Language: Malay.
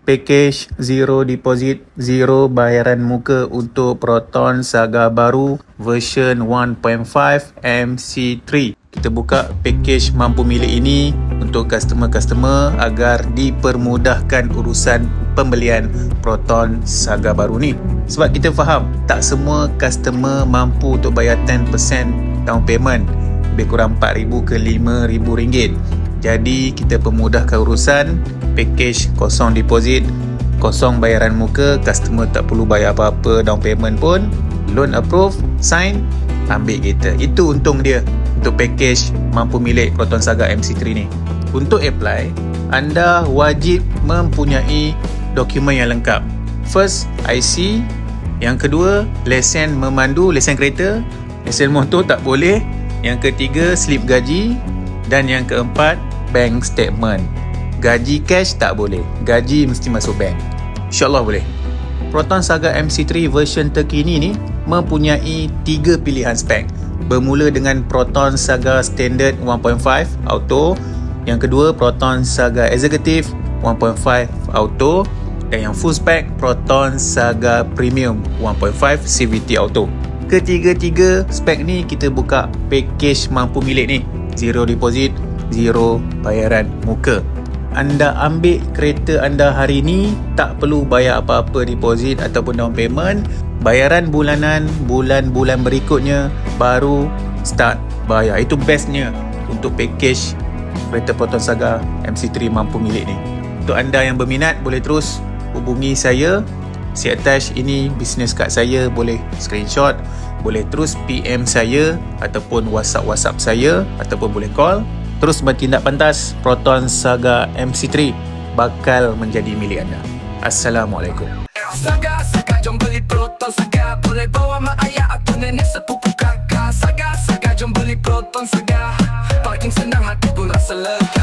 package zero deposit, zero bayaran muka untuk Proton Saga baru version 1.5 MC3. Kita buka package mampu milik ini untuk customer-customer agar dipermudahkan urusan pembelian Proton Saga baru ni. Sebab kita faham tak semua customer mampu untuk bayar 10% down payment, lebih kurang RM4,000 ke RM5,000. Jadi kita pemudahkan urusan package kosong deposit, kosong bayaran muka, customer tak perlu bayar apa-apa down payment pun, loan approve, sign, ambil kereta. Itu untung dia untuk package mampu milik Proton Saga MC3 ni. Untuk apply, anda wajib mempunyai dokumen yang lengkap. First, IC. Yang kedua, lesen memandu, lesen kereta. Lesen motor tak boleh. Yang ketiga, slip gaji. Dan yang keempat, bank statement. Gaji cash tak boleh. Gaji mesti masuk bank. InsyaAllah boleh. Proton Saga MC3 version terkini ni mempunyai 3 pilihan spek. Bermula dengan Proton Saga Standard 1.5 Auto. Yang kedua, Proton Saga Executive 1.5 Auto. Dan yang full spec, Proton Saga Premium 1.5 CVT Auto. Ketiga-tiga spek ni kita buka package mampu milik ni. Zero deposit, zero bayaran muka. Anda ambil kereta anda hari ni, tak perlu bayar apa-apa deposit ataupun down payment. Bayaran bulanan, bulan-bulan berikutnya baru start bayar. Itu bestnya untuk package kereta Proton Saga MC3 mampu milik ni. Untuk anda yang berminat, boleh terus hubungi saya. Si attach ini business card saya, boleh screenshot, boleh terus PM saya ataupun WhatsApp saya ataupun boleh call. Terus bertindak pantas, Proton Saga MC3 bakal menjadi milik anda. Assalamualaikum. Saga, jom beli Proton Saga. Boleh bawa mak ayah atau nenek sepupu kakak. Saga, jom beli Proton Saga. Parking senang, hati pun rasa lega.